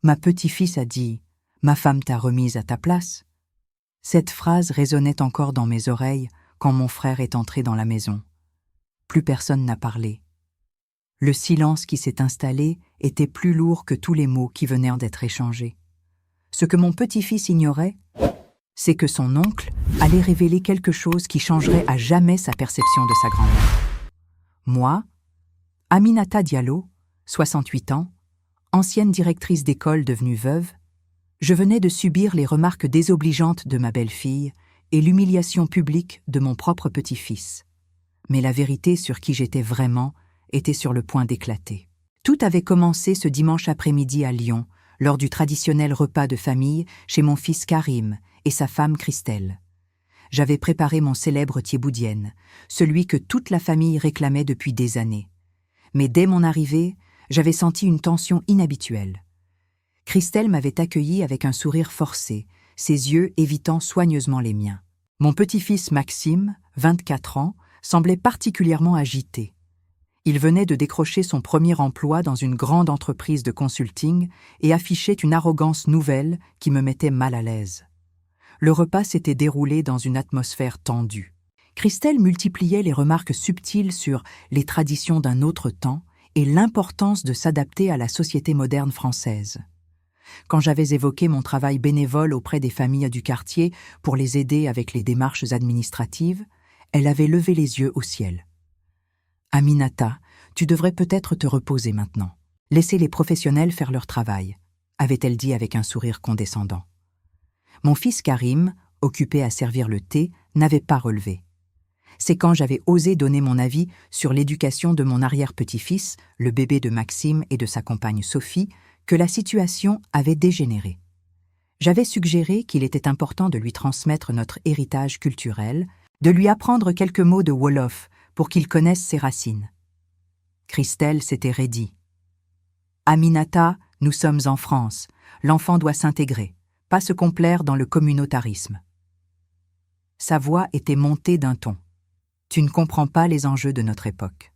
Ma petit-fils a dit « Ma femme t'a remise à ta place ». Cette phrase résonnait encore dans mes oreilles quand mon frère est entré dans la maison. Plus personne n'a parlé. Le silence qui s'est installé était plus lourd que tous les mots qui venaient d'être échangés. Ce que mon petit-fils ignorait, c'est que son oncle allait révéler quelque chose qui changerait à jamais sa perception de sa grand-mère. Moi, Aminata Diallo, 68 ans, ancienne directrice d'école devenue veuve, je venais de subir les remarques désobligeantes de ma belle-fille et l'humiliation publique de mon propre petit-fils. Mais la vérité sur qui j'étais vraiment était sur le point d'éclater. Tout avait commencé ce dimanche après-midi à Lyon, lors du traditionnel repas de famille chez mon fils Karim et sa femme Christelle. J'avais préparé mon célèbre thieboudienne, celui que toute la famille réclamait depuis des années. Mais dès mon arrivée, j'avais senti une tension inhabituelle. Christelle m'avait accueilli avec un sourire forcé, ses yeux évitant soigneusement les miens. Mon petit-fils Maxime, 24 ans, semblait particulièrement agité. Il venait de décrocher son premier emploi dans une grande entreprise de consulting et affichait une arrogance nouvelle qui me mettait mal à l'aise. Le repas s'était déroulé dans une atmosphère tendue. Christelle multipliait les remarques subtiles sur les traditions d'un autre temps et l'importance de s'adapter à la société moderne française. Quand j'avais évoqué mon travail bénévole auprès des familles du quartier pour les aider avec les démarches administratives, elle avait levé les yeux au ciel. « Aminata, tu devrais peut-être te reposer maintenant. Laissez les professionnels faire leur travail », avait-elle dit avec un sourire condescendant. Mon fils Karim, occupé à servir le thé, n'avait pas relevé. C'est quand j'avais osé donner mon avis sur l'éducation de mon arrière-petit-fils, le bébé de Maxime et de sa compagne Sophie, que la situation avait dégénéré. J'avais suggéré qu'il était important de lui transmettre notre héritage culturel, de lui apprendre quelques mots de Wolof pour qu'il connaisse ses racines. Christelle s'était raidie. « Aminata, nous sommes en France. L'enfant doit s'intégrer, pas se complaire dans le communautarisme. » Sa voix était montée d'un ton. « Tu ne comprends pas les enjeux de notre époque. »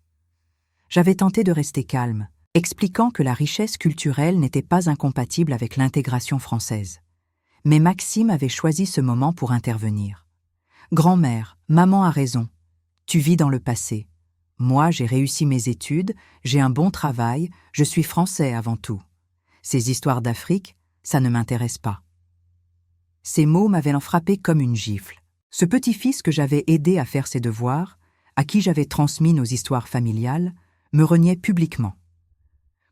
J'avais tenté de rester calme, expliquant que la richesse culturelle n'était pas incompatible avec l'intégration française. Mais Maxime avait choisi ce moment pour intervenir. « Grand-mère, maman a raison. Tu vis dans le passé. Moi, j'ai réussi mes études, j'ai un bon travail, je suis français avant tout. Ces histoires d'Afrique, ça ne m'intéresse pas. » Ces mots m'avaient frappé comme une gifle. Ce petit-fils que j'avais aidé à faire ses devoirs, à qui j'avais transmis nos histoires familiales, me reniait publiquement.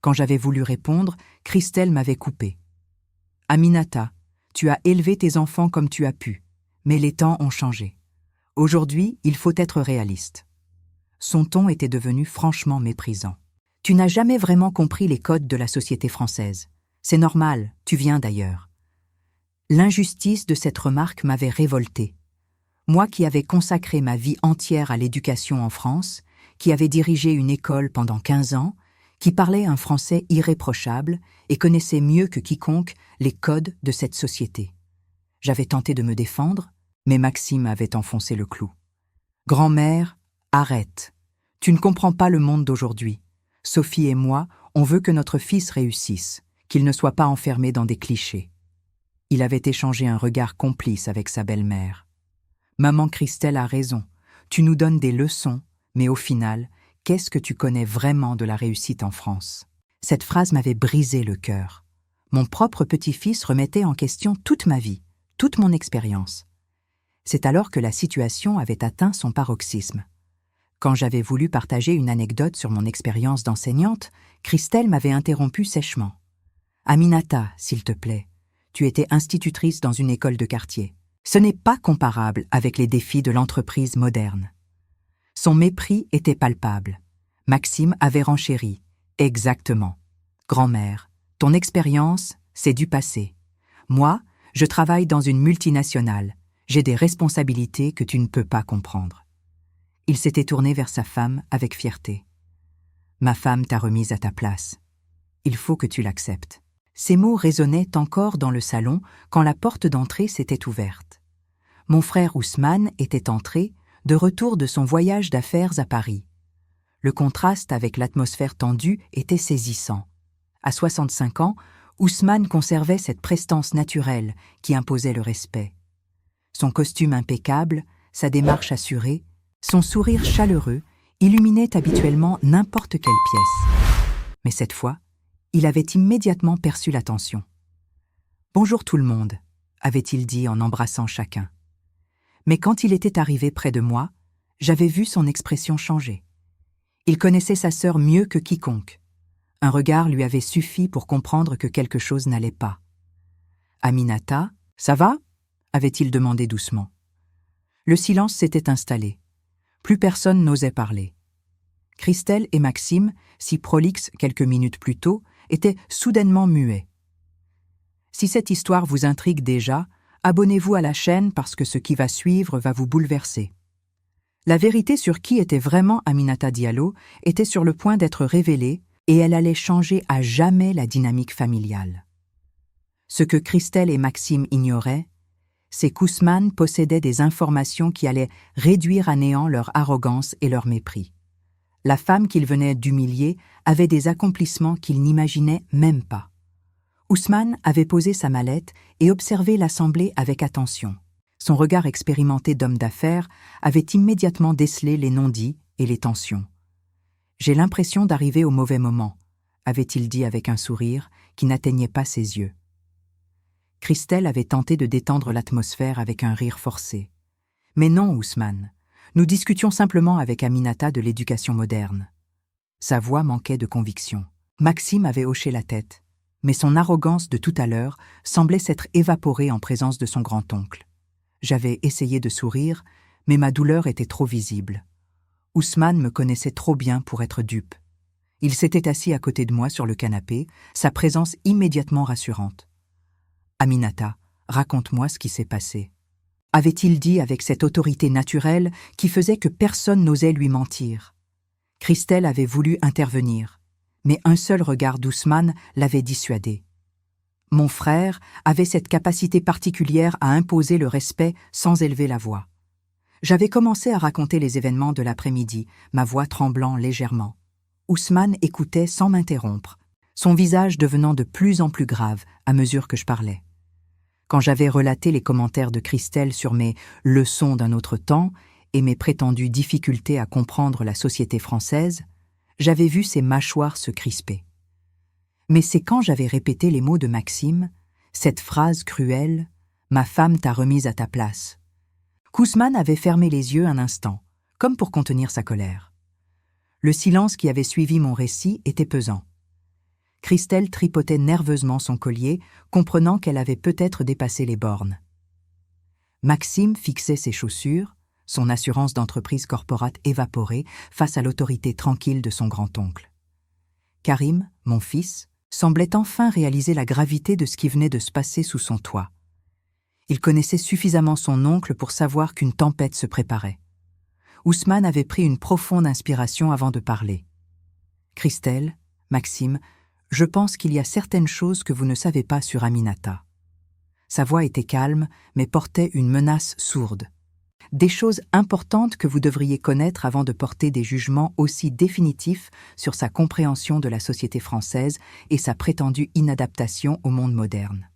Quand j'avais voulu répondre, Christelle m'avait coupé. « Aminata, tu as élevé tes enfants comme tu as pu, mais les temps ont changé. Aujourd'hui, il faut être réaliste. » Son ton était devenu franchement méprisant. « Tu n'as jamais vraiment compris les codes de la société française. C'est normal, tu viens d'ailleurs. » L'injustice de cette remarque m'avait révolté. Moi qui avais consacré ma vie entière à l'éducation en France, qui avais dirigé une école pendant 15 ans, qui parlait un français irréprochable et connaissait mieux que quiconque les codes de cette société. J'avais tenté de me défendre, mais Maxime avait enfoncé le clou. « Grand-mère, arrête. Tu ne comprends pas le monde d'aujourd'hui. Sophie et moi, on veut que notre fils réussisse, qu'il ne soit pas enfermé dans des clichés. » Il avait échangé un regard complice avec sa belle-mère. « Maman Christelle a raison. Tu nous donnes des leçons, mais au final, qu'est-ce que tu connais vraiment de la réussite en France ?» Cette phrase m'avait brisé le cœur. Mon propre petit-fils remettait en question toute ma vie, toute mon expérience. C'est alors que la situation avait atteint son paroxysme. Quand j'avais voulu partager une anecdote sur mon expérience d'enseignante, Christelle m'avait interrompu sèchement. « Aminata, s'il te plaît, tu étais institutrice dans une école de quartier. Ce n'est pas comparable avec les défis de l'entreprise moderne. » Son mépris était palpable. Maxime avait renchéri. « Exactement. Grand-mère, ton expérience, c'est du passé. Moi, je travaille dans une multinationale. J'ai des responsabilités que tu ne peux pas comprendre. » Il s'était tourné vers sa femme avec fierté. « Ma femme t'a remise à ta place. Il faut que tu l'acceptes. » Ces mots résonnaient encore dans le salon quand la porte d'entrée s'était ouverte. Mon frère Ousmane était entré, de retour de son voyage d'affaires à Paris. Le contraste avec l'atmosphère tendue était saisissant. À 65 ans, Ousmane conservait cette prestance naturelle qui imposait le respect. Son costume impeccable, sa démarche assurée, son sourire chaleureux illuminaient habituellement n'importe quelle pièce. Mais cette fois, il avait immédiatement perçu l'attention. « Bonjour tout le monde », avait-il dit en embrassant chacun. Mais quand il était arrivé près de moi, j'avais vu son expression changer. Il connaissait sa sœur mieux que quiconque. Un regard lui avait suffi pour comprendre que quelque chose n'allait pas. « Aminata, ça va ?» avait-il demandé doucement. Le silence s'était installé. Plus personne n'osait parler. Christelle et Maxime, si prolixes quelques minutes plus tôt, étaient soudainement muets. Si cette histoire vous intrigue déjà, abonnez-vous à la chaîne parce que ce qui va suivre va vous bouleverser. La vérité sur qui était vraiment Aminata Diallo était sur le point d'être révélée et elle allait changer à jamais la dynamique familiale. Ce que Christelle et Maxime ignoraient, c'est qu'Ousmane possédait des informations qui allaient réduire à néant leur arrogance et leur mépris. La femme qu'il venait d'humilier avait des accomplissements qu'il n'imaginait même pas. Ousmane avait posé sa mallette et observé l'assemblée avec attention. Son regard expérimenté d'homme d'affaires avait immédiatement décelé les non-dits et les tensions. « J'ai l'impression d'arriver au mauvais moment », avait-il dit avec un sourire qui n'atteignait pas ses yeux. Christelle avait tenté de détendre l'atmosphère avec un rire forcé. « Mais non, Ousmane, nous discutions simplement avec Aminata de l'éducation moderne. » Sa voix manquait de conviction. Maxime avait hoché la tête, mais son arrogance de tout à l'heure semblait s'être évaporée en présence de son grand-oncle. J'avais essayé de sourire, mais ma douleur était trop visible. Ousmane me connaissait trop bien pour être dupe. Il s'était assis à côté de moi sur le canapé, sa présence immédiatement rassurante. « Aminata, raconte-moi ce qui s'est passé. » avait-il dit avec cette autorité naturelle qui faisait que personne n'osait lui mentir. Christelle avait voulu intervenir, mais un seul regard d'Ousmane l'avait dissuadé. Mon frère avait cette capacité particulière à imposer le respect sans élever la voix. J'avais commencé à raconter les événements de l'après-midi, ma voix tremblant légèrement. Ousmane écoutait sans m'interrompre, son visage devenant de plus en plus grave à mesure que je parlais. Quand j'avais relaté les commentaires de Christelle sur mes « leçons d'un autre temps » et mes prétendues difficultés à comprendre la société française, j'avais vu ses mâchoires se crisper. Mais c'est quand j'avais répété les mots de Maxime, cette phrase cruelle « Ma femme t'a remise à ta place », qu'Ousmane avait fermé les yeux un instant, comme pour contenir sa colère. Le silence qui avait suivi mon récit était pesant. Christelle tripotait nerveusement son collier, comprenant qu'elle avait peut-être dépassé les bornes. Maxime fixait ses chaussures, son assurance d'entreprise corporate évaporée face à l'autorité tranquille de son grand-oncle. Karim, mon fils, semblait enfin réaliser la gravité de ce qui venait de se passer sous son toit. Il connaissait suffisamment son oncle pour savoir qu'une tempête se préparait. Ousmane avait pris une profonde inspiration avant de parler. « Christelle, Maxime, je pense qu'il y a certaines choses que vous ne savez pas sur Aminata. » Sa voix était calme, mais portait une menace sourde. « Des choses importantes que vous devriez connaître avant de porter des jugements aussi définitifs sur sa compréhension de la société française et sa prétendue inadaptation au monde moderne. »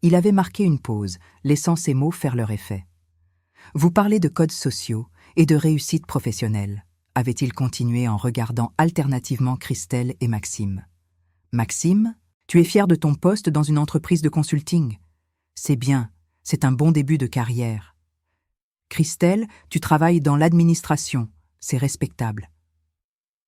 Il avait marqué une pause, laissant ces mots faire leur effet. « Vous parlez de codes sociaux et de réussite professionnelle, » avait-il continué en regardant alternativement Christelle et Maxime. « Maxime, tu es fier de ton poste dans une entreprise de consulting. C'est bien, c'est un bon début de carrière. Christelle, tu travailles dans l'administration, c'est respectable. »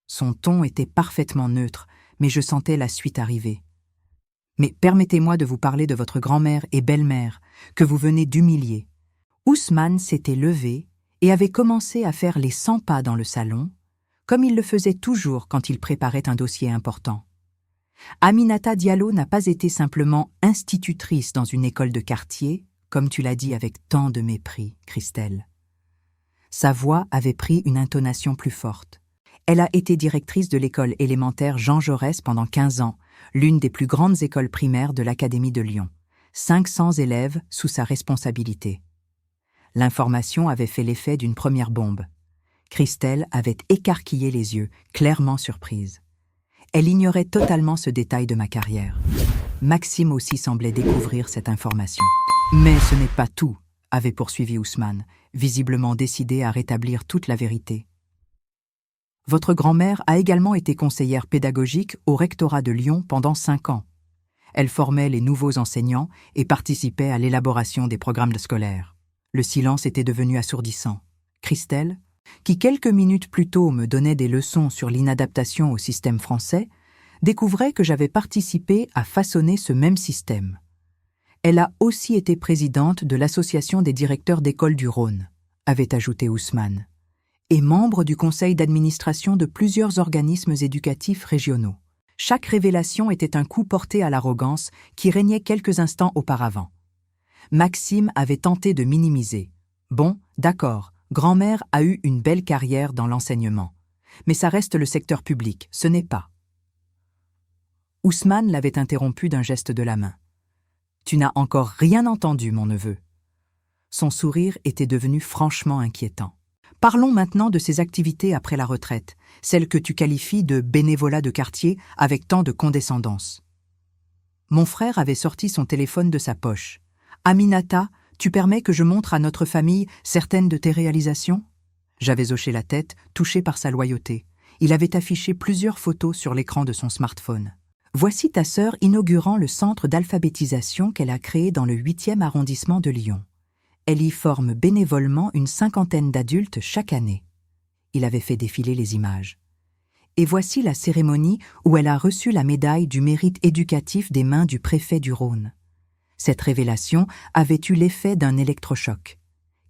Son ton était parfaitement neutre, mais je sentais la suite arriver. « Mais permettez-moi de vous parler de votre grand-mère et belle-mère, que vous venez d'humilier. » Ousmane s'était levé et avait commencé à faire les 100 pas dans le salon, comme il le faisait toujours quand il préparait un dossier important. Aminata Diallo n'a pas été simplement institutrice dans une école de quartier, comme tu l'as dit avec tant de mépris, Christelle. Sa voix avait pris une intonation plus forte. Elle a été directrice de l'école élémentaire Jean Jaurès pendant 15 ans, l'une des plus grandes écoles primaires de l'Académie de Lyon. 500 élèves sous sa responsabilité. L'information avait fait l'effet d'une première bombe. Christelle avait écarquillé les yeux, clairement surprise. Elle ignorait totalement ce détail de ma carrière. Maxime aussi semblait découvrir cette information. Mais ce n'est pas tout, avait poursuivi Ousmane, visiblement décidé à rétablir toute la vérité. Votre grand-mère a également été conseillère pédagogique au rectorat de Lyon pendant 5 ans. Elle formait les nouveaux enseignants et participait à l'élaboration des programmes scolaires. Le silence était devenu assourdissant. Christelle, qui quelques minutes plus tôt me donnait des leçons sur l'inadaptation au système français, découvrait que j'avais participé à façonner ce même système. Elle a aussi été présidente de l'Association des directeurs d'école du Rhône, avait ajouté Ousmane, et membre du conseil d'administration de plusieurs organismes éducatifs régionaux. Chaque révélation était un coup porté à l'arrogance qui régnait quelques instants auparavant. Maxime avait tenté de minimiser. Bon, d'accord, grand-mère a eu une belle carrière dans l'enseignement. Mais ça reste le secteur public, ce n'est pas. Ousmane l'avait interrompu d'un geste de la main. « Tu n'as encore rien entendu, mon neveu. » Son sourire était devenu franchement inquiétant. « Parlons maintenant de ses activités après la retraite, celles que tu qualifies de bénévolat de quartier avec tant de condescendance. » Mon frère avait sorti son téléphone de sa poche. « Aminata, tu permets que je montre à notre famille certaines de tes réalisations ?» J'avais hoché la tête, touché par sa loyauté. Il avait affiché plusieurs photos sur l'écran de son smartphone. « Voici ta sœur inaugurant le centre d'alphabétisation qu'elle a créé dans le 8e arrondissement de Lyon. Elle y forme bénévolement une 50aine d'adultes chaque année. » Il avait fait défiler les images. « Et voici la cérémonie où elle a reçu la médaille du mérite éducatif des mains du préfet du Rhône. » Cette révélation avait eu l'effet d'un électrochoc.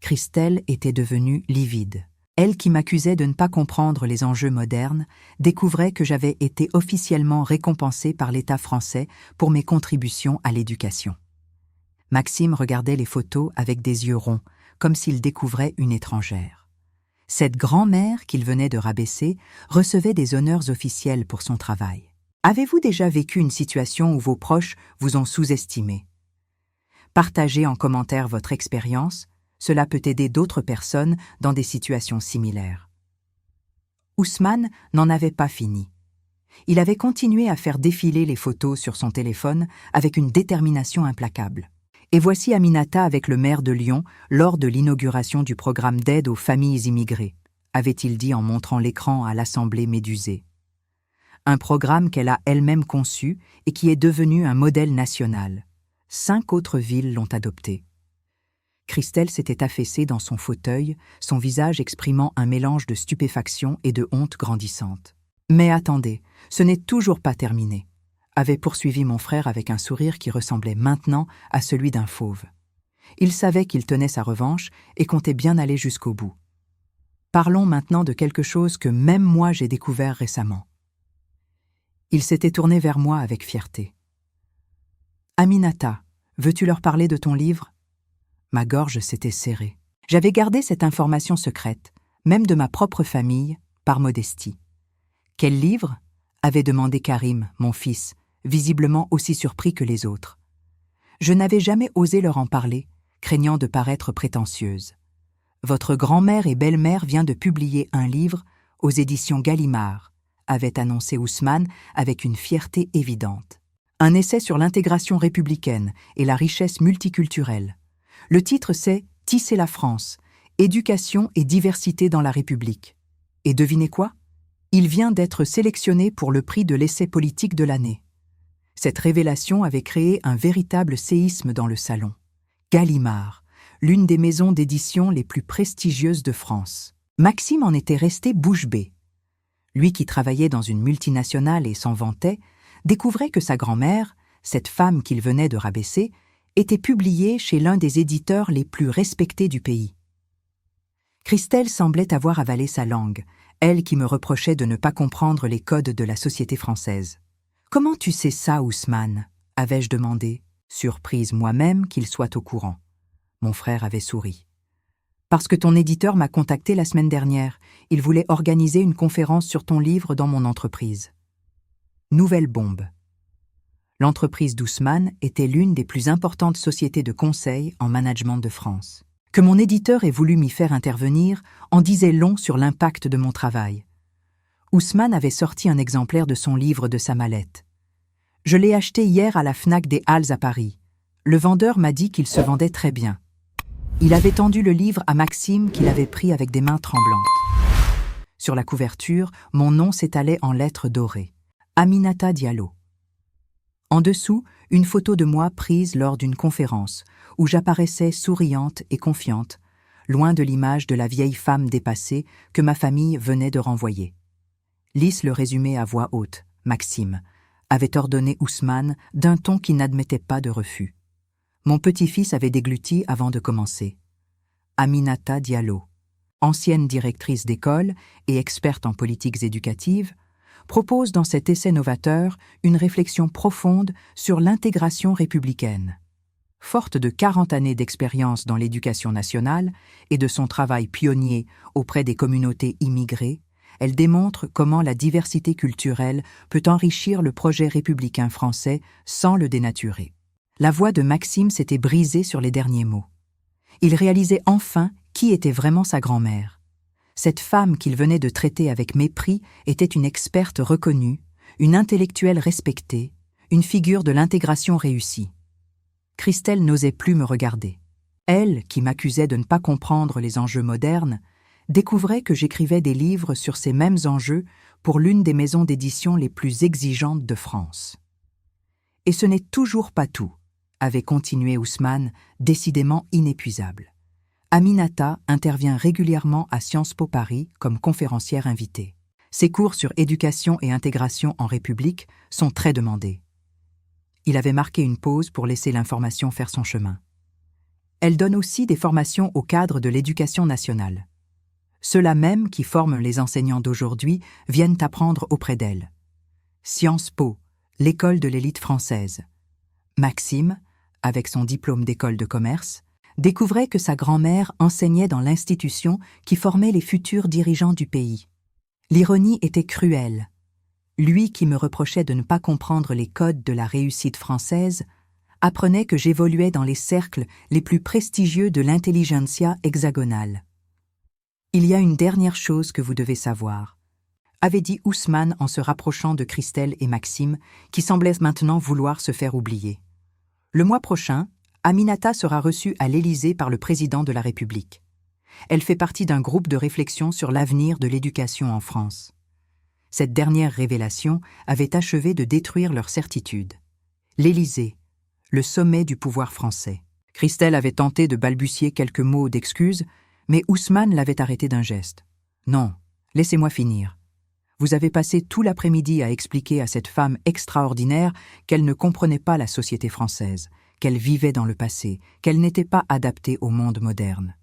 Christelle était devenue livide. Elle qui m'accusait de ne pas comprendre les enjeux modernes, découvrait que j'avais été officiellement récompensé par l'État français pour mes contributions à l'éducation. Maxime regardait les photos avec des yeux ronds, comme s'il découvrait une étrangère. Cette grand-mère qu'il venait de rabaisser recevait des honneurs officiels pour son travail. Avez-vous déjà vécu une situation où vos proches vous ont sous-estimé? Partagez en commentaire votre expérience, cela peut aider d'autres personnes dans des situations similaires. Ousmane n'en avait pas fini. Il avait continué à faire défiler les photos sur son téléphone avec une détermination implacable. Et voici Aminata avec le maire de Lyon lors de l'inauguration du programme d'aide aux familles immigrées, avait-il dit en montrant l'écran à l'Assemblée médusée. Un programme qu'elle a elle-même conçu et qui est devenu un modèle national. 5 autres villes l'ont adopté. Christelle s'était affaissée dans son fauteuil, son visage exprimant un mélange de stupéfaction et de honte grandissante. « Mais attendez, ce n'est toujours pas terminé », avait poursuivi mon frère avec un sourire qui ressemblait maintenant à celui d'un fauve. Il savait qu'il tenait sa revanche et comptait bien aller jusqu'au bout. Parlons maintenant de quelque chose que même moi j'ai découvert récemment. Il s'était tourné vers moi avec fierté. « Aminata, veux-tu leur parler de ton livre ?» Ma gorge s'était serrée. J'avais gardé cette information secrète, même de ma propre famille, par modestie. « Quel livre ?» avait demandé Karim, mon fils, visiblement aussi surpris que les autres. Je n'avais jamais osé leur en parler, craignant de paraître prétentieuse. Votre grand-mère et belle-mère vient de publier un livre aux éditions Gallimard, avait annoncé Ousmane avec une fierté évidente. Un essai sur l'intégration républicaine et la richesse multiculturelle. Le titre c'est « Tisser la France, éducation et diversité dans la République ». Et devinez quoi? Il vient d'être sélectionné pour le prix de l'essai politique de l'année. Cette révélation avait créé un véritable séisme dans le salon. Gallimard, l'une des maisons d'édition les plus prestigieuses de France. Maxime en était resté bouche bée. Lui qui travaillait dans une multinationale et s'en vantait, découvrait que sa grand-mère, cette femme qu'il venait de rabaisser, était publiée chez l'un des éditeurs les plus respectés du pays. Christelle semblait avoir avalé sa langue, elle qui me reprochait de ne pas comprendre les codes de la société française. « Comment tu sais ça, Ousmane ?» avais-je demandé, surprise moi-même qu'il soit au courant. Mon frère avait souri. « Parce que ton éditeur m'a contacté la semaine dernière. Il voulait organiser une conférence sur ton livre dans mon entreprise. » Nouvelle bombe. L'entreprise d'Ousmane était l'une des plus importantes sociétés de conseil en management de France. Que mon éditeur ait voulu m'y faire intervenir en disait long sur l'impact de mon travail. Ousmane avait sorti un exemplaire de son livre de sa mallette. Je l'ai acheté hier à la Fnac des Halles à Paris. Le vendeur m'a dit qu'il se vendait très bien. Il avait tendu le livre à Maxime qu'il avait pris avec des mains tremblantes. Sur la couverture, mon nom s'étalait en lettres dorées. Aminata Diallo. En dessous, une photo de moi prise lors d'une conférence, où j'apparaissais souriante et confiante, loin de l'image de la vieille femme dépassée que ma famille venait de renvoyer. Lys le résumait à voix haute, Maxime, avait ordonné Ousmane d'un ton qui n'admettait pas de refus. Mon petit-fils avait dégluti avant de commencer. Aminata Diallo, ancienne directrice d'école et experte en politiques éducatives, propose dans cet essai novateur une réflexion profonde sur l'intégration républicaine. Forte de 40 années d'expérience dans l'éducation nationale et de son travail pionnier auprès des communautés immigrées, elle démontre comment la diversité culturelle peut enrichir le projet républicain français sans le dénaturer. La voix de Maxime s'était brisée sur les derniers mots. Il réalisait enfin qui était vraiment sa grand-mère. Cette femme qu'il venait de traiter avec mépris était une experte reconnue, une intellectuelle respectée, une figure de l'intégration réussie. Christelle n'osait plus me regarder. Elle, qui m'accusait de ne pas comprendre les enjeux modernes, découvrait que j'écrivais des livres sur ces mêmes enjeux pour l'une des maisons d'édition les plus exigeantes de France. Et ce n'est toujours pas tout, avait continué Ousmane, décidément inépuisable. Aminata intervient régulièrement à Sciences Po Paris comme conférencière invitée. Ses cours sur éducation et intégration en République sont très demandés. Il avait marqué une pause pour laisser l'information faire son chemin. Elle donne aussi des formations au cadre de l'éducation nationale. Ceux-là même qui forment les enseignants d'aujourd'hui viennent apprendre auprès d'elle. Sciences Po, l'école de l'élite française. Maxime, avec son diplôme d'école de commerce, découvrait que sa grand-mère enseignait dans l'institution qui formait les futurs dirigeants du pays. L'ironie était cruelle. Lui qui me reprochait de ne pas comprendre les codes de la réussite française, apprenait que j'évoluais dans les cercles les plus prestigieux de l'intelligentsia hexagonale. « Il y a une dernière chose que vous devez savoir », avait dit Ousmane en se rapprochant de Christelle et Maxime, qui semblaient maintenant vouloir se faire oublier. Le mois prochain, Aminata sera reçue à l'Élysée par le président de la République. Elle fait partie d'un groupe de réflexion sur l'avenir de l'éducation en France. Cette dernière révélation avait achevé de détruire leur certitude. L'Élysée, le sommet du pouvoir français. Christelle avait tenté de balbutier quelques mots d'excuses, mais Ousmane l'avait arrêté d'un geste. « Non, laissez-moi finir. Vous avez passé tout l'après-midi à expliquer à cette femme extraordinaire qu'elle ne comprenait pas la société française, qu'elle vivait dans le passé, qu'elle n'était pas adaptée au monde moderne. »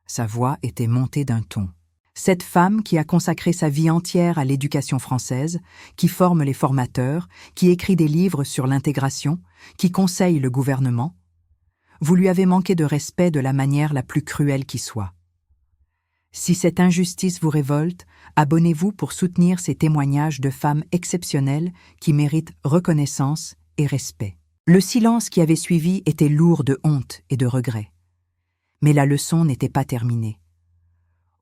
Sa voix était montée d'un ton. Cette femme qui a consacré sa vie entière à l'éducation française, qui forme les formateurs, qui écrit des livres sur l'intégration, qui conseille le gouvernement, vous lui avez manqué de respect de la manière la plus cruelle qui soit. Si cette injustice vous révolte, abonnez-vous pour soutenir ces témoignages de femmes exceptionnelles qui méritent reconnaissance et respect. Le silence qui avait suivi était lourd de honte et de regret. Mais la leçon n'était pas terminée.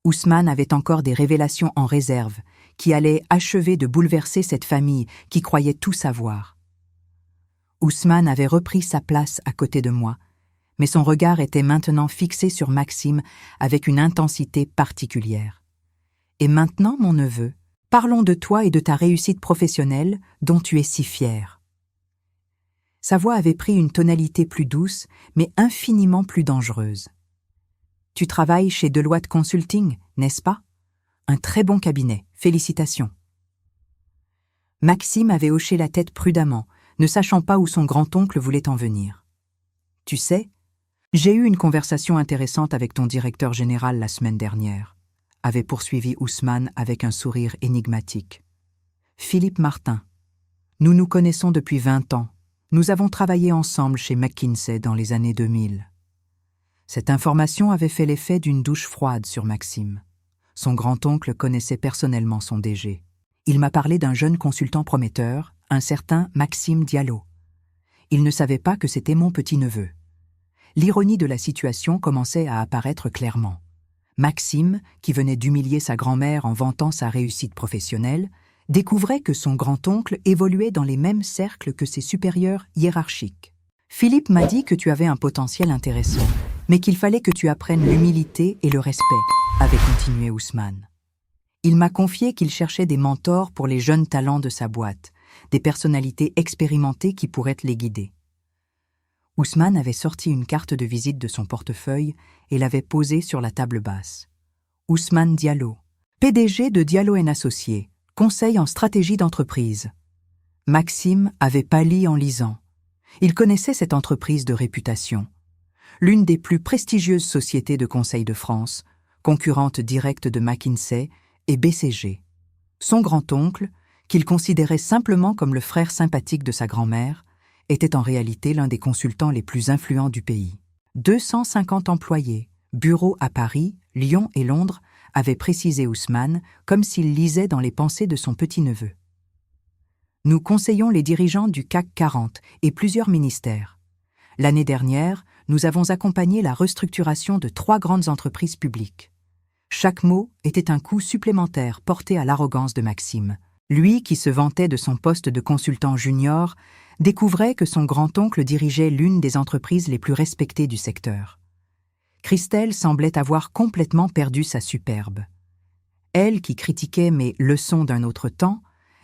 Ousmane avait encore des révélations en réserve qui allaient achever de bouleverser cette famille qui croyait tout savoir. Ousmane avait repris sa place à côté de moi, mais son regard était maintenant fixé sur Maxime avec une intensité particulière. « Et maintenant, mon neveu, parlons de toi et de ta réussite professionnelle dont tu es si fier. » Sa voix avait pris une tonalité plus douce, mais infiniment plus dangereuse. « Tu travailles chez Deloitte Consulting, n'est-ce pas? Un très bon cabinet, félicitations. » Maxime avait hoché la tête prudemment, ne sachant pas où son grand-oncle voulait en venir. « Tu sais, j'ai eu une conversation intéressante avec ton directeur général la semaine dernière, » avait poursuivi Ousmane avec un sourire énigmatique. « Philippe Martin. Nous nous connaissons depuis 20 ans. Nous avons travaillé ensemble chez McKinsey dans les années 2000. » Cette information avait fait l'effet d'une douche froide sur Maxime. Son grand-oncle connaissait personnellement son DG. Il m'a parlé d'un jeune consultant prometteur, un certain Maxime Diallo. Il ne savait pas que c'était mon petit-neveu. L'ironie de la situation commençait à apparaître clairement. Maxime, qui venait d'humilier sa grand-mère en vantant sa réussite professionnelle, découvrait que son grand-oncle évoluait dans les mêmes cercles que ses supérieurs hiérarchiques. « Philippe m'a dit que tu avais un potentiel intéressant, mais qu'il fallait que tu apprennes l'humilité et le respect », avait continué Ousmane. Il m'a confié qu'il cherchait des mentors pour les jeunes talents de sa boîte, des personnalités expérimentées qui pourraient les guider. Ousmane avait sorti une carte de visite de son portefeuille et l'avait posée sur la table basse. Ousmane Diallo, PDG de Diallo & Associés, conseil en stratégie d'entreprise. Maxime avait pâli en lisant. Il connaissait cette entreprise de réputation, l'une des plus prestigieuses sociétés de conseil de France, concurrente directe de McKinsey et BCG. Son grand-oncle, qu'il considérait simplement comme le frère sympathique de sa grand-mère, était en réalité l'un des consultants les plus influents du pays. 250 employés, bureaux à Paris, Lyon et Londres, avait précisé Ousmane, comme s'il lisait dans les pensées de son petit-neveu. Nous conseillons les dirigeants du CAC 40 et plusieurs ministères. L'année dernière, nous avons accompagné la restructuration de 3 grandes entreprises publiques. Chaque mot était un coup supplémentaire porté à l'arrogance de Maxime. Lui, qui se vantait de son poste de consultant junior, découvrait que son grand-oncle dirigeait l'une des entreprises les plus respectées du secteur. Christelle semblait avoir complètement perdu sa superbe. Elle, qui critiquait mes leçons d'un autre temps,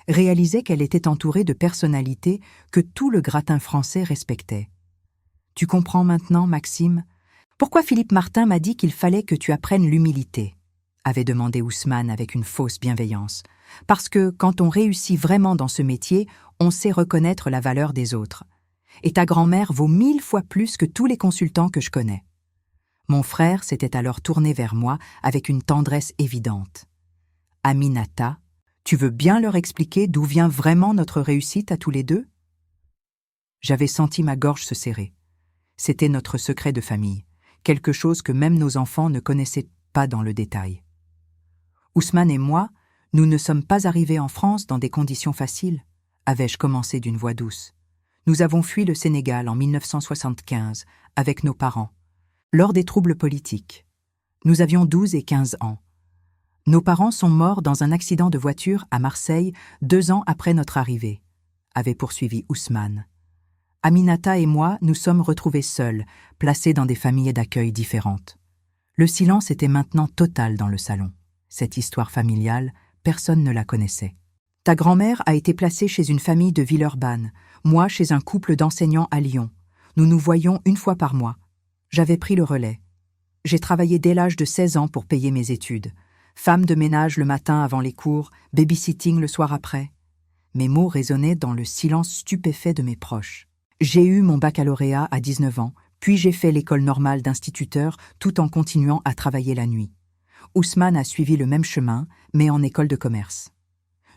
réalisait qu'elle était entourée de personnalités que tout le gratin français respectait. « Tu comprends maintenant, Maxime, pourquoi Philippe Martin m'a dit qu'il fallait que tu apprennes l'humilité ?» avait demandé Ousmane avec une fausse bienveillance. « Parce que quand on réussit vraiment dans ce métier, on sait reconnaître la valeur des autres. Et ta grand-mère vaut 1000 fois plus que tous les consultants que je connais. » Mon frère s'était alors tourné vers moi avec une tendresse évidente. « Aminata, tu veux bien leur expliquer d'où vient vraiment notre réussite à tous les deux ?» J'avais senti ma gorge se serrer. C'était notre secret de famille, quelque chose que même nos enfants ne connaissaient pas dans le détail. Ousmane et moi, nous ne sommes pas arrivés en France dans des conditions faciles, avais-je commencé d'une voix douce. Nous avons fui le Sénégal en 1975 avec nos parents, lors des troubles politiques. Nous avions 12 et 15 ans. Nos parents sont morts dans un accident de voiture à Marseille 2 ans après notre arrivée, avait poursuivi Ousmane. Aminata et moi nous sommes retrouvés seuls, placés dans des familles d'accueil différentes. Le silence était maintenant total dans le salon. Cette histoire familiale, personne ne la connaissait. Ta grand-mère a été placée chez une famille de Villeurbanne, moi chez un couple d'enseignants à Lyon. Nous nous voyions 1 fois par mois. J'avais pris le relais. J'ai travaillé dès l'âge de 16 ans pour payer mes études. Femme de ménage le matin avant les cours, babysitting le soir après. Mes mots résonnaient dans le silence stupéfait de mes proches. J'ai eu mon baccalauréat à 19 ans, puis j'ai fait l'école normale d'instituteur tout en continuant à travailler la nuit. Ousmane a suivi le même chemin, mais en école de commerce.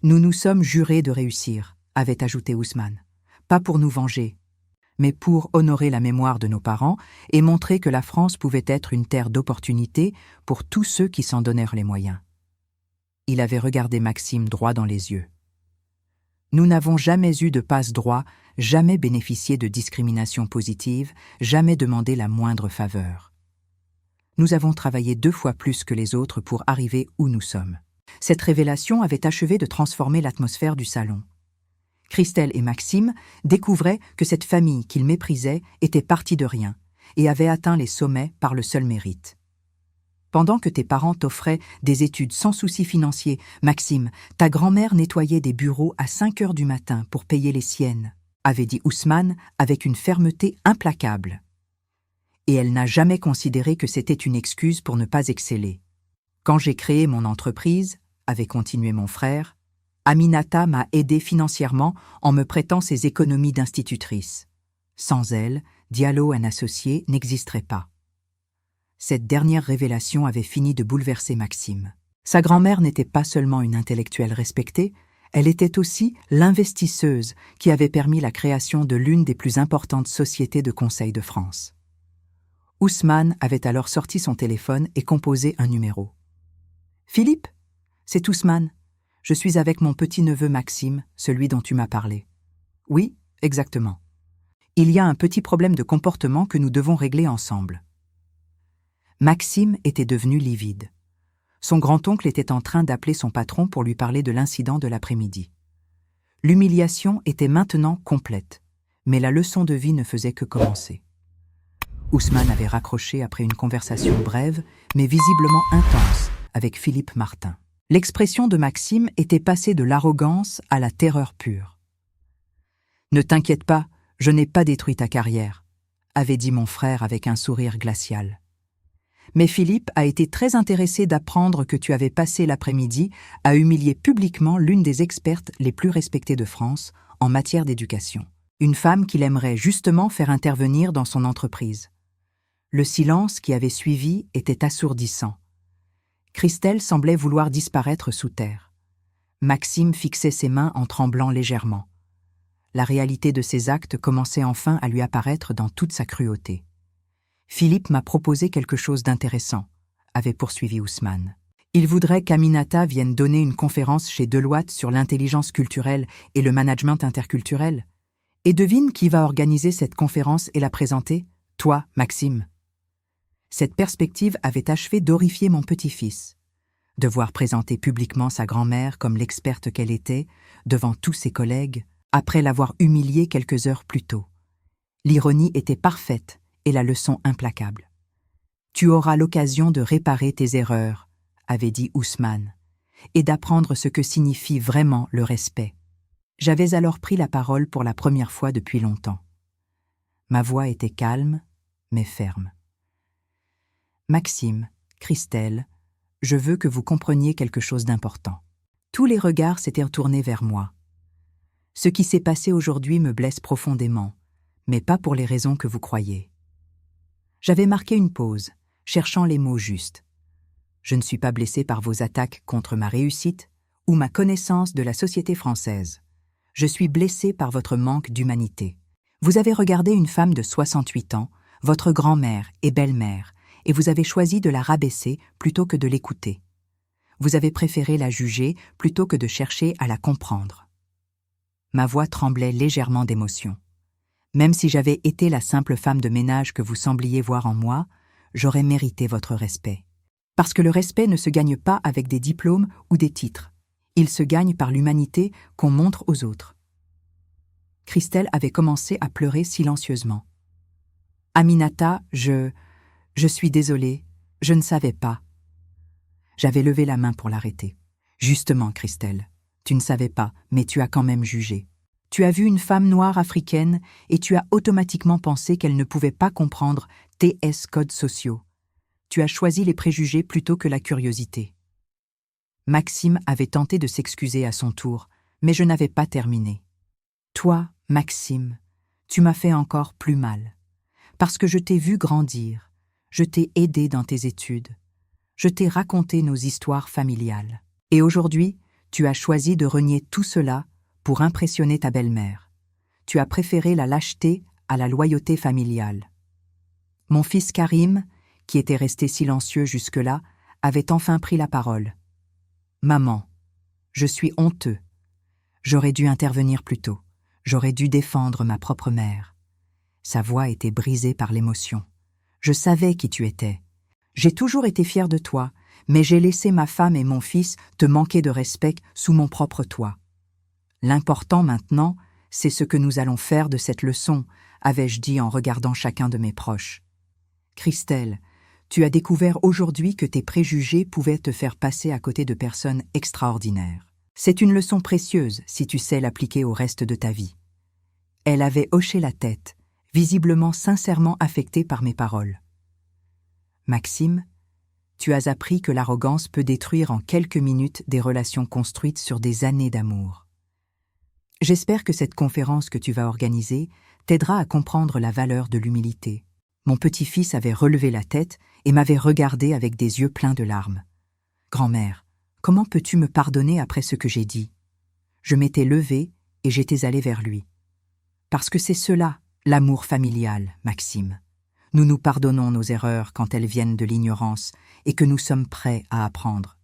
Nous nous sommes jurés de réussir, avait ajouté Ousmane. Pas pour nous venger, mais pour honorer la mémoire de nos parents et montrer que la France pouvait être une terre d'opportunités pour tous ceux qui s'en donnèrent les moyens. Il avait regardé Maxime droit dans les yeux. Nous n'avons jamais eu de passe-droit, jamais bénéficié de discrimination positive, jamais demandé la moindre faveur. Nous avons travaillé 2 fois plus que les autres pour arriver où nous sommes. Cette révélation avait achevé de transformer l'atmosphère du salon. Christelle et Maxime découvraient que cette famille qu'ils méprisaient était partie de rien et avait atteint les sommets par le seul mérite. Pendant que tes parents t'offraient des études sans souci financier, Maxime, ta grand-mère nettoyait des bureaux à 5 heures du matin pour payer les siennes, avait dit Ousmane avec une fermeté implacable. Et elle n'a jamais considéré que c'était une excuse pour ne pas exceller. Quand j'ai créé mon entreprise, avait continué mon frère, Aminata m'a aidé financièrement en me prêtant ses économies d'institutrice. Sans elle, Diallo & Associés n'existerait pas. Cette dernière révélation avait fini de bouleverser Maxime. Sa grand-mère n'était pas seulement une intellectuelle respectée, elle était aussi l'investisseuse qui avait permis la création de l'une des plus importantes sociétés de conseil de France. Ousmane avait alors sorti son téléphone et composé un numéro. « Philippe, c'est Ousmane. Je suis avec mon petit-neveu Maxime, celui dont tu m'as parlé. »« Oui, exactement. Il y a un petit problème de comportement que nous devons régler ensemble. » Maxime était devenu livide. Son grand-oncle était en train d'appeler son patron pour lui parler de l'incident de l'après-midi. L'humiliation était maintenant complète, mais la leçon de vie ne faisait que commencer. Ousmane avait raccroché après une conversation brève, mais visiblement intense, avec Philippe Martin. L'expression de Maxime était passée de l'arrogance à la terreur pure. « Ne t'inquiète pas, je n'ai pas détruit ta carrière », avait dit mon frère avec un sourire glacial. Mais Philippe a été très intéressé d'apprendre que tu avais passé l'après-midi à humilier publiquement l'une des expertes les plus respectées de France en matière d'éducation. Une femme qu'il aimerait justement faire intervenir dans son entreprise. Le silence qui avait suivi était assourdissant. Christelle semblait vouloir disparaître sous terre. Maxime fixait ses mains en tremblant légèrement. La réalité de ses actes commençait enfin à lui apparaître dans toute sa cruauté. « Philippe m'a proposé quelque chose d'intéressant », avait poursuivi Ousmane. « Il voudrait qu'Aminata vienne donner une conférence chez Deloitte sur l'intelligence culturelle et le management interculturel. Et devine qui va organiser cette conférence et la présenter ? Toi, Maxime. » Cette perspective avait achevé d'horrifier mon petit-fils. Devoir présenter publiquement sa grand-mère comme l'experte qu'elle était, devant tous ses collègues, après l'avoir humiliée quelques heures plus tôt. L'ironie était parfaite et la leçon implacable. « Tu auras l'occasion de réparer tes erreurs », avait dit Ousmane, et d'apprendre ce que signifie vraiment le respect. J'avais alors pris la parole pour la première fois depuis longtemps. Ma voix était calme, mais ferme. « Maxime, Christelle, je veux que vous compreniez quelque chose d'important. » Tous les regards s'étaient retournés vers moi. Ce qui s'est passé aujourd'hui me blesse profondément, mais pas pour les raisons que vous croyez. J'avais marqué une pause, cherchant les mots justes. Je ne suis pas blessé par vos attaques contre ma réussite ou ma connaissance de la société française. Je suis blessé par votre manque d'humanité. Vous avez regardé une femme de 68 ans, votre grand-mère et belle-mère, et vous avez choisi de la rabaisser plutôt que de l'écouter. Vous avez préféré la juger plutôt que de chercher à la comprendre. Ma voix tremblait légèrement d'émotion. Même si j'avais été la simple femme de ménage que vous sembliez voir en moi, j'aurais mérité votre respect. Parce que le respect ne se gagne pas avec des diplômes ou des titres. Il se gagne par l'humanité qu'on montre aux autres. Christelle avait commencé à pleurer silencieusement. « Aminata, je suis désolée, je ne savais pas. » J'avais levé la main pour l'arrêter. « Justement, Christelle, tu ne savais pas, mais tu as quand même jugé. Tu as vu une femme noire africaine et tu as automatiquement pensé qu'elle ne pouvait pas comprendre TS codes sociaux. Tu as choisi les préjugés plutôt que la curiosité. » Maxime avait tenté de s'excuser à son tour, mais je n'avais pas terminé. « Toi, Maxime, tu m'as fait encore plus mal. Parce que je t'ai vu grandir, je t'ai aidé dans tes études, je t'ai raconté nos histoires familiales. Et aujourd'hui, tu as choisi de renier tout cela pour impressionner ta belle-mère. Tu as préféré la lâcheté à la loyauté familiale. Mon fils Karim, qui était resté silencieux jusque-là, avait enfin pris la parole. « Maman, je suis honteux. J'aurais dû intervenir plus tôt. J'aurais dû défendre ma propre mère. » Sa voix était brisée par l'émotion. « Je savais qui tu étais. J'ai toujours été fière de toi, mais j'ai laissé ma femme et mon fils te manquer de respect sous mon propre toit. L'important maintenant, c'est ce que nous allons faire de cette leçon, avais-je dit en regardant chacun de mes proches. Christelle, tu as découvert aujourd'hui que tes préjugés pouvaient te faire passer à côté de personnes extraordinaires. C'est une leçon précieuse si tu sais l'appliquer au reste de ta vie. » Elle avait hoché la tête, visiblement sincèrement affectée par mes paroles. « Maxime, tu as appris que l'arrogance peut détruire en quelques minutes des relations construites sur des années d'amour. J'espère que cette conférence que tu vas organiser t'aidera à comprendre la valeur de l'humilité. » Mon petit-fils avait relevé la tête et m'avait regardé avec des yeux pleins de larmes. « Grand-mère, comment peux-tu me pardonner après ce que j'ai dit ?» Je m'étais levée et j'étais allée vers lui. « Parce que c'est cela, l'amour familial, Maxime. Nous nous pardonnons nos erreurs quand elles viennent de l'ignorance et que nous sommes prêts à apprendre. »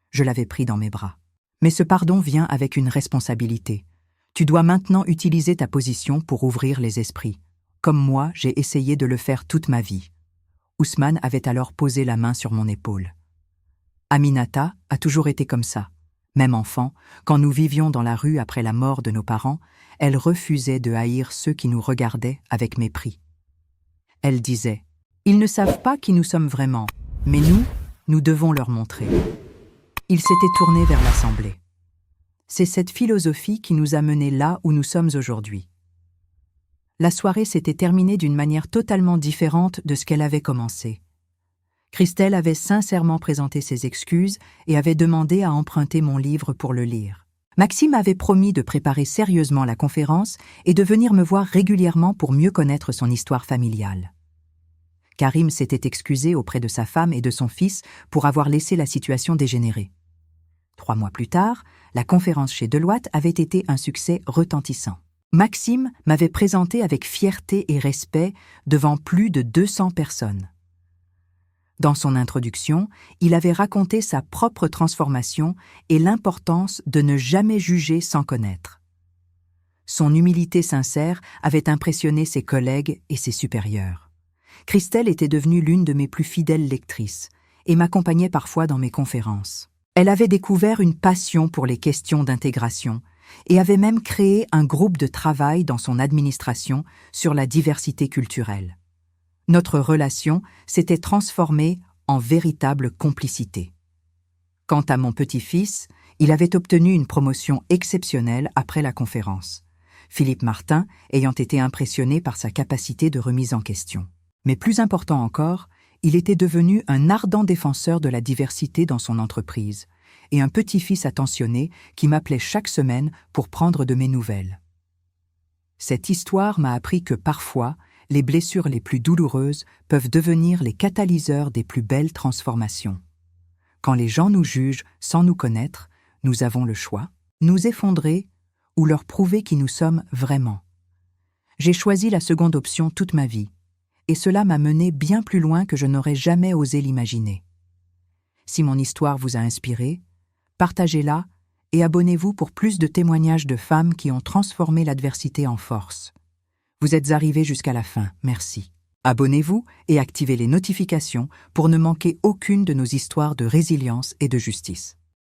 Je l'avais pris dans mes bras. « Mais ce pardon vient avec une responsabilité. Tu dois maintenant utiliser ta position pour ouvrir les esprits. Comme moi, j'ai essayé de le faire toute ma vie. » Ousmane avait alors posé la main sur mon épaule. « Aminata a toujours été comme ça. Même enfant, quand nous vivions dans la rue après la mort de nos parents, elle refusait de haïr ceux qui nous regardaient avec mépris. Elle disait « Ils ne savent pas qui nous sommes vraiment, mais nous devons leur montrer. » Il s'était tourné vers l'Assemblée. C'est cette philosophie qui nous a menés là où nous sommes aujourd'hui. La soirée s'était terminée d'une manière totalement différente de ce qu'elle avait commencé. Christelle avait sincèrement présenté ses excuses et avait demandé à emprunter mon livre pour le lire. Maxime avait promis de préparer sérieusement la conférence et de venir me voir régulièrement pour mieux connaître son histoire familiale. Karim s'était excusé auprès de sa femme et de son fils pour avoir laissé la situation dégénérer. 3 mois plus tard, la conférence chez Deloitte avait été un succès retentissant. Maxime m'avait présenté avec fierté et respect devant plus de 200 personnes. Dans son introduction, il avait raconté sa propre transformation et l'importance de ne jamais juger sans connaître. Son humilité sincère avait impressionné ses collègues et ses supérieurs. Christelle était devenue l'une de mes plus fidèles lectrices et m'accompagnait parfois dans mes conférences. Elle avait découvert une passion pour les questions d'intégration et avait même créé un groupe de travail dans son administration sur la diversité culturelle. Notre relation s'était transformée en véritable complicité. Quant à mon petit-fils, il avait obtenu une promotion exceptionnelle après la conférence, Philippe Martin ayant été impressionné par sa capacité de remise en question. Mais plus important encore, il était devenu un ardent défenseur de la diversité dans son entreprise et un petit-fils attentionné qui m'appelait chaque semaine pour prendre de mes nouvelles. Cette histoire m'a appris que parfois, les blessures les plus douloureuses peuvent devenir les catalyseurs des plus belles transformations. Quand les gens nous jugent sans nous connaître, nous avons le choix, nous effondrer ou leur prouver qui nous sommes vraiment. J'ai choisi la seconde option toute ma vie, et cela m'a mené bien plus loin que je n'aurais jamais osé l'imaginer. Si mon histoire vous a inspiré, partagez-la et abonnez-vous pour plus de témoignages de femmes qui ont transformé l'adversité en force. Vous êtes arrivés jusqu'à la fin, merci. Abonnez-vous et activez les notifications pour ne manquer aucune de nos histoires de résilience et de justice.